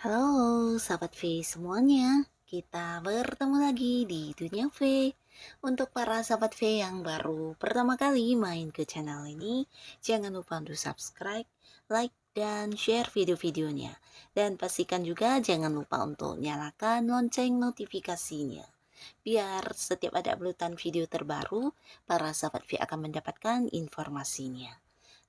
Halo, sahabat V semuanya. Kita bertemu lagi di Dunia V. Untuk para sahabat V yang baru pertama kali main ke channel ini, jangan lupa untuk subscribe, like, dan share video-videonya. Dan pastikan juga jangan lupa untuk nyalakan lonceng notifikasinya. Biar setiap ada uploadan video terbaru, para sahabat V akan mendapatkan informasinya.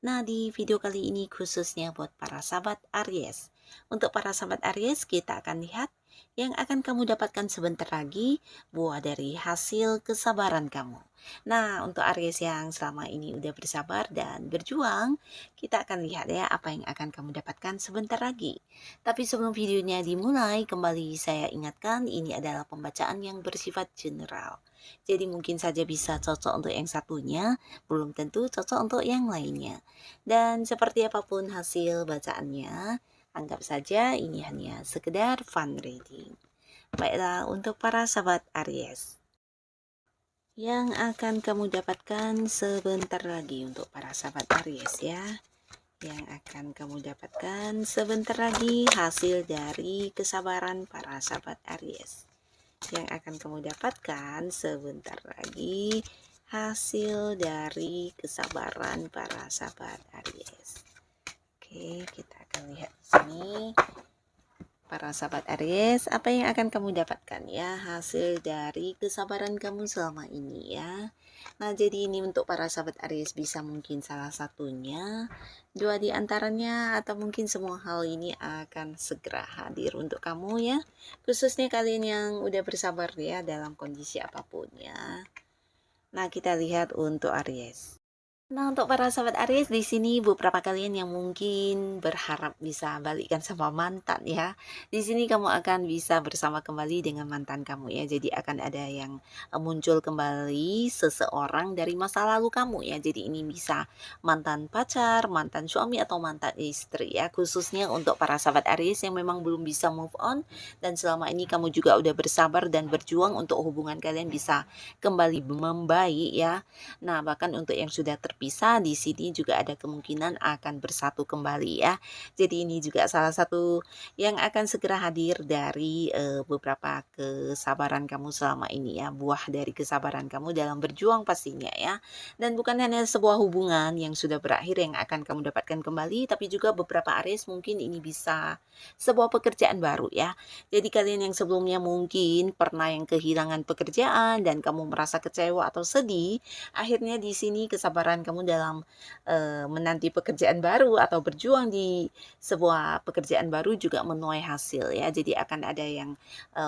Nah, di video kali ini khususnya buat para sahabat Aries. Untuk para sahabat Aries, kita akan lihat yang akan kamu dapatkan sebentar lagi buah dari hasil kesabaran kamu. Nah, untuk Aries yang selama ini udah bersabar dan berjuang, kita akan lihat ya apa yang akan kamu dapatkan sebentar lagi. Tapi sebelum videonya dimulai, kembali saya ingatkan ini adalah pembacaan yang bersifat general. Jadi mungkin saja bisa cocok untuk yang satunya, belum tentu cocok untuk yang lainnya. Dan seperti apapun hasil bacaannya, anggap saja ini hanya sekedar fun reading. Baiklah, untuk para sahabat Aries, yang akan kamu dapatkan sebentar lagi untuk para sahabat Aries ya. Yang akan kamu dapatkan sebentar lagi hasil dari kesabaran para sahabat Aries. Yang akan kamu dapatkan sebentar lagi hasil dari kesabaran para sahabat Aries. Oke, kita akan lihat di sini para sahabat Aries, apa yang akan kamu dapatkan ya hasil dari kesabaran kamu selama ini ya. Nah, jadi ini untuk para sahabat Aries bisa mungkin salah satunya, dua di antaranya, atau mungkin semua hal ini akan segera hadir untuk kamu ya. Khususnya kalian yang udah bersabar ya dalam kondisi apapun ya. Nah, kita lihat untuk Aries. Nah, untuk para sahabat Aries di sini beberapa kalian yang mungkin berharap bisa balikan sama mantan ya. Di sini kamu akan bisa bersama kembali dengan mantan kamu ya. Jadi akan ada yang muncul kembali seseorang dari masa lalu kamu ya. Jadi ini bisa mantan pacar, mantan suami atau mantan istri ya. Khususnya untuk para sahabat Aries yang memang belum bisa move on dan selama ini kamu juga udah bersabar dan berjuang untuk hubungan kalian bisa kembali membaik ya. Nah, bahkan untuk yang sudah terpisah di sini juga ada kemungkinan akan bersatu kembali ya. Jadi ini juga salah satu yang akan segera hadir dari beberapa kesabaran kamu selama ini ya, buah dari kesabaran kamu dalam berjuang pastinya ya. Dan bukan hanya sebuah hubungan yang sudah berakhir yang akan kamu dapatkan kembali, tapi juga beberapa Aries mungkin ini bisa sebuah pekerjaan baru ya. Jadi kalian yang sebelumnya mungkin pernah yang kehilangan pekerjaan dan kamu merasa kecewa atau sedih, akhirnya di sini kesabaran kamu dalam menanti pekerjaan baru atau berjuang di sebuah pekerjaan baru juga menuai hasil ya. Jadi akan ada yang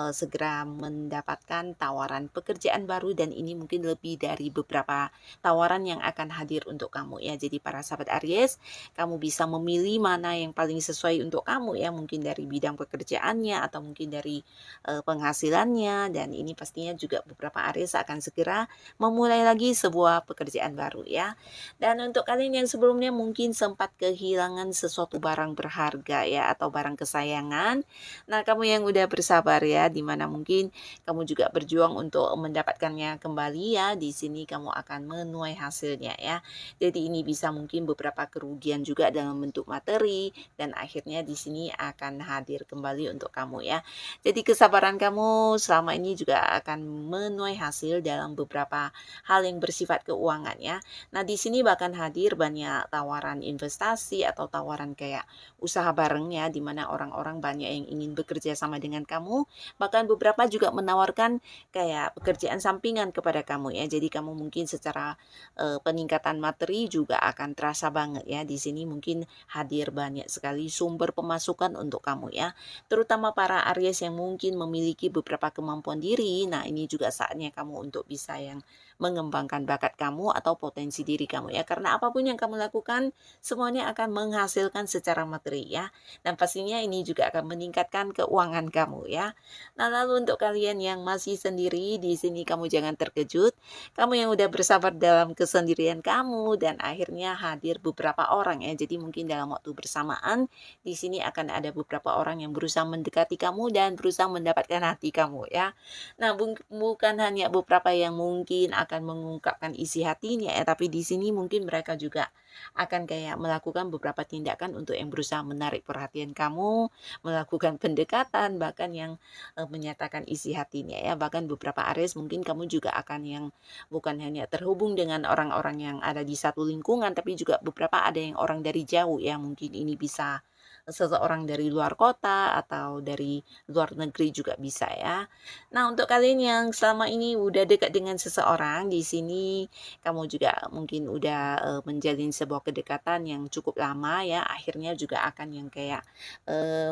segera mendapatkan tawaran pekerjaan baru dan ini mungkin lebih dari beberapa tawaran yang akan hadir untuk kamu ya. Jadi para sahabat Aries, kamu bisa memilih mana yang paling sesuai untuk kamu ya. Mungkin dari bidang pekerjaannya atau mungkin dari penghasilannya, dan ini pastinya juga beberapa Aries akan segera memulai lagi sebuah pekerjaan baru ya. Dan untuk kalian yang sebelumnya mungkin sempat kehilangan sesuatu barang berharga ya atau barang kesayangan, nah kamu yang udah bersabar ya, dimana mungkin kamu juga berjuang untuk mendapatkannya kembali ya, di sini kamu akan menuai hasilnya ya. Jadi ini bisa mungkin beberapa kerugian juga dalam bentuk materi dan akhirnya di sini akan hadir kembali untuk kamu ya. Jadi kesabaran kamu selama ini juga akan menuai hasil dalam beberapa hal yang bersifat keuangan ya. Nah, di sini bahkan hadir banyak tawaran investasi atau tawaran kayak usaha bareng ya, di mana orang-orang banyak yang ingin bekerja sama dengan kamu. Bahkan beberapa juga menawarkan kayak pekerjaan sampingan kepada kamu ya. Jadi kamu mungkin secara peningkatan materi juga akan terasa banget ya. Di sini mungkin hadir banyak sekali sumber pemasukan untuk kamu ya. Terutama para Aries yang mungkin memiliki beberapa kemampuan diri. Nah, ini juga saatnya kamu untuk bisa yang mengembangkan bakat kamu atau potensi diri kamu ya. Karena apapun yang kamu lakukan, semuanya akan menghasilkan secara materi ya. Dan pastinya ini juga akan meningkatkan keuangan kamu ya. Nah, lalu untuk kalian yang masih sendiri, di sini kamu jangan terkejut. Kamu yang udah bersabar dalam kesendirian kamu dan akhirnya hadir beberapa orang ya. Jadi mungkin dalam waktu bersamaan di sini akan ada beberapa orang yang berusaha mendekati kamu dan berusaha mendapatkan hati kamu ya. Nah, bukan hanya beberapa yang mungkin akan mengungkapkan isi hatinya ya, tapi di sini mungkin mereka juga akan kayak melakukan beberapa tindakan untuk yang berusaha menarik perhatian kamu, melakukan pendekatan, bahkan yang menyatakan isi hatinya ya. Bahkan beberapa Aries mungkin kamu juga akan yang bukan hanya terhubung dengan orang-orang yang ada di satu lingkungan, tapi juga beberapa ada yang orang dari jauh ya. Mungkin ini bisa seseorang dari luar kota atau dari luar negeri juga bisa ya. Nah, untuk kalian yang selama ini udah dekat dengan seseorang, di sini kamu juga mungkin udah menjalin sebuah kedekatan yang cukup lama ya, akhirnya juga akan yang kayak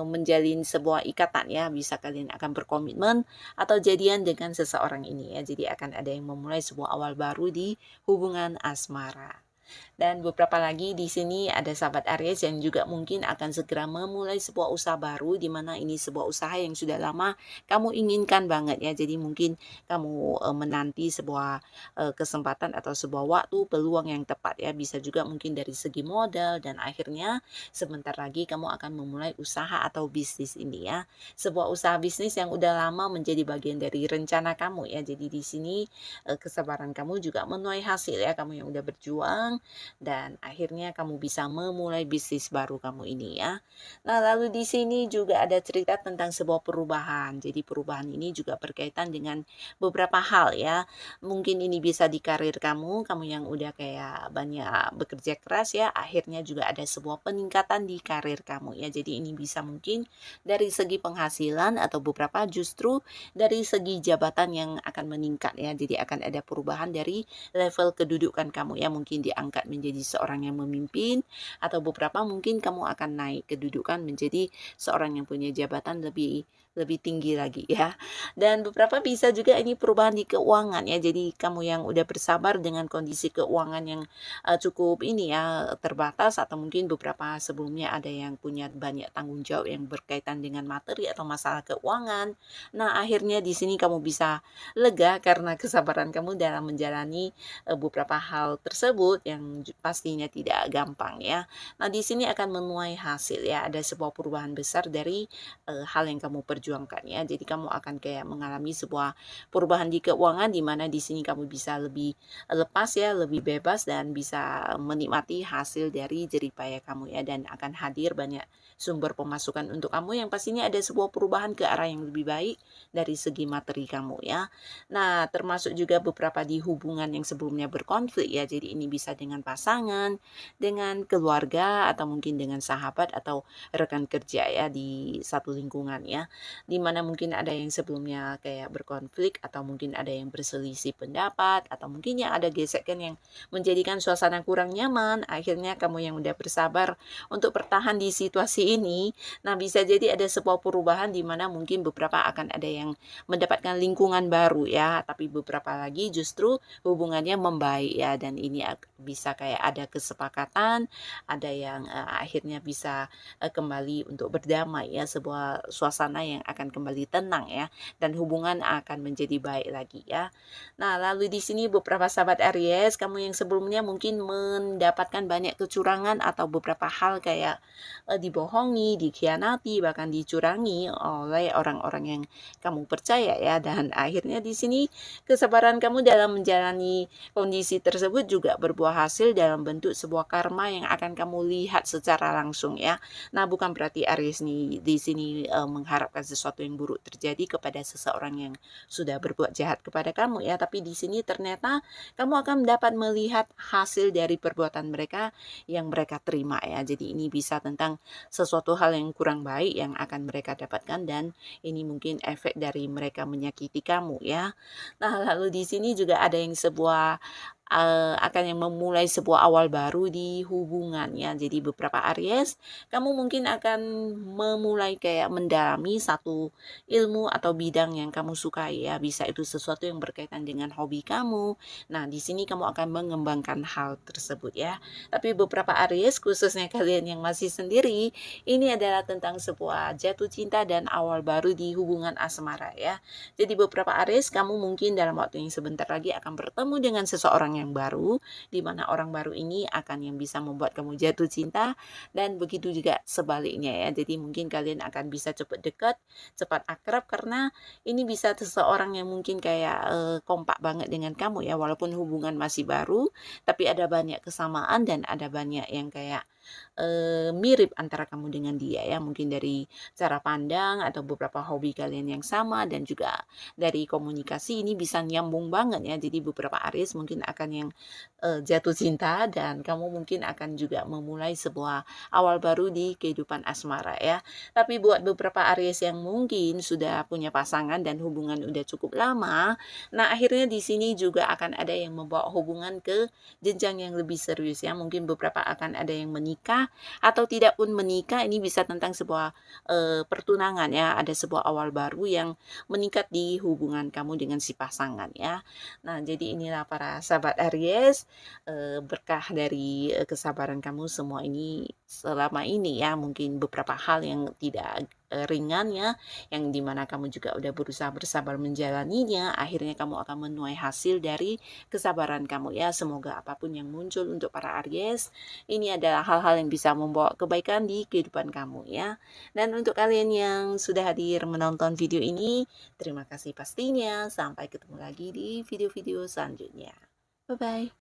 menjalin sebuah ikatan ya, bisa kalian akan berkomitmen atau jadian dengan seseorang ini ya. Jadi akan ada yang memulai sebuah awal baru di hubungan asmara. Dan beberapa lagi di sini ada sahabat Aries yang juga mungkin akan segera memulai sebuah usaha baru, di mana ini sebuah usaha yang sudah lama kamu inginkan banget ya. Jadi mungkin kamu menanti sebuah kesempatan atau sebuah waktu peluang yang tepat ya. Bisa juga mungkin dari segi modal, dan akhirnya sebentar lagi kamu akan memulai usaha atau bisnis ini ya. Sebuah usaha bisnis yang udah lama menjadi bagian dari rencana kamu ya. Jadi di sini kesabaran kamu juga menuai hasil ya, kamu yang udah berjuang dan akhirnya kamu bisa memulai bisnis baru kamu ini ya. Nah, lalu di sini juga ada cerita tentang sebuah perubahan. Jadi perubahan ini juga berkaitan dengan beberapa hal ya. Mungkin ini bisa di karir kamu yang udah kayak banyak bekerja keras ya, akhirnya juga ada sebuah peningkatan di karir kamu ya. Jadi ini bisa mungkin dari segi penghasilan atau beberapa justru dari segi jabatan yang akan meningkat ya. Jadi akan ada perubahan dari level kedudukan kamu ya, mungkin diangkat menjadi seorang yang memimpin, atau beberapa mungkin kamu akan naik kedudukan menjadi seorang yang punya jabatan lebih lebih tinggi lagi ya. Dan beberapa bisa juga ini perubahan di keuangan ya. Jadi kamu yang udah bersabar dengan kondisi keuangan yang cukup ini ya terbatas, atau mungkin beberapa sebelumnya ada yang punya banyak tanggung jawab yang berkaitan dengan materi atau masalah keuangan. Nah, akhirnya di sini kamu bisa lega karena kesabaran kamu dalam menjalani beberapa hal tersebut yang pastinya tidak gampang ya. Nah, di sini akan menuai hasil ya, ada sebuah perubahan besar dari hal yang kamu perjuangkan ya. Jadi kamu akan kayak mengalami sebuah perubahan di keuangan, di mana di sini kamu bisa lebih lepas ya, lebih bebas dan bisa menikmati hasil dari jerih payah kamu ya, dan akan hadir banyak sumber pemasukan untuk kamu yang pastinya ada sebuah perubahan ke arah yang lebih baik dari segi materi kamu ya. Nah, termasuk juga beberapa di hubungan yang sebelumnya berkonflik ya. Jadi ini bisa dengan pasangan, dengan keluarga, atau mungkin dengan sahabat atau rekan kerja ya di satu lingkungan ya. Dimana mungkin ada yang sebelumnya kayak berkonflik, atau mungkin ada yang berselisih pendapat, atau mungkin yang ada gesekan yang menjadikan suasana kurang nyaman. Akhirnya kamu yang udah bersabar untuk bertahan di situasi ini, nah bisa jadi ada sebuah perubahan di mana mungkin beberapa akan ada yang mendapatkan lingkungan baru ya, tapi beberapa lagi justru hubungannya membaik ya, dan ini bisa kayak ada kesepakatan, ada yang akhirnya bisa kembali untuk berdamai ya, sebuah suasana yang akan kembali tenang ya, dan hubungan akan menjadi baik lagi ya. Nah, lalu di sini beberapa sahabat Aries, kamu yang sebelumnya mungkin mendapatkan banyak kecurangan atau beberapa hal kayak dibohongi, dikhianati, bahkan dicurangi oleh orang-orang yang kamu percaya ya, dan akhirnya di sini kesabaran kamu dalam menjalani kondisi tersebut juga berbuah hasil dalam bentuk sebuah karma yang akan kamu lihat secara langsung ya. Nah, bukan berarti Aries nih di sini mengharapkan sesuatu yang buruk terjadi kepada seseorang yang sudah berbuat jahat kepada kamu ya, tapi di sini ternyata kamu akan dapat melihat hasil dari perbuatan mereka yang mereka terima ya. Jadi ini bisa tentang sesuatu hal yang kurang baik yang akan mereka dapatkan, dan ini mungkin efek dari mereka menyakiti kamu ya. Nah, lalu di sini juga ada yang sebuah akan yang memulai sebuah awal baru di hubungannya. Jadi beberapa Aries, kamu mungkin akan memulai kayak mendalami satu ilmu atau bidang yang kamu sukai ya. Bisa itu sesuatu yang berkaitan dengan hobi kamu. Nah, di sini kamu akan mengembangkan hal tersebut ya. Tapi beberapa Aries, khususnya kalian yang masih sendiri, ini adalah tentang sebuah jatuh cinta dan awal baru di hubungan asmara ya. Jadi beberapa Aries, kamu mungkin dalam waktu yang sebentar lagi akan bertemu dengan seseorang orang yang baru, di mana orang baru ini akan yang bisa membuat kamu jatuh cinta, dan begitu juga sebaliknya ya. Jadi mungkin kalian akan bisa cepat dekat, cepat akrab, karena ini bisa seseorang yang mungkin kayak kompak banget dengan kamu ya, walaupun hubungan masih baru, tapi ada banyak kesamaan dan ada banyak yang kayak mirip antara kamu dengan dia ya, mungkin dari cara pandang atau beberapa hobi kalian yang sama, dan juga dari komunikasi ini bisa nyambung banget ya. Jadi beberapa Aries mungkin akan yang jatuh cinta, dan kamu mungkin akan juga memulai sebuah awal baru di kehidupan asmara ya. Tapi buat beberapa Aries yang mungkin sudah punya pasangan dan hubungan udah cukup lama, nah akhirnya di sini juga akan ada yang membawa hubungan ke jenjang yang lebih serius ya. Mungkin beberapa akan ada yang menikah, atau tidak pun menikah, ini bisa tentang sebuah pertunangan ya. Ada sebuah awal baru yang meningkat di hubungan kamu dengan si pasangan ya. Nah, jadi inilah para sahabat Aries, berkah dari kesabaran kamu semua ini selama ini ya. Mungkin beberapa hal yang tidak ringan ya, yang dimana kamu juga udah berusaha bersabar menjalaninya, akhirnya kamu akan menuai hasil dari kesabaran kamu ya. Semoga apapun yang muncul untuk para Aries, ini adalah hal-hal yang bisa membawa kebaikan di kehidupan kamu ya. Dan untuk kalian yang sudah hadir menonton video ini, terima kasih pastinya. Sampai ketemu lagi di video-video selanjutnya. Bye-bye.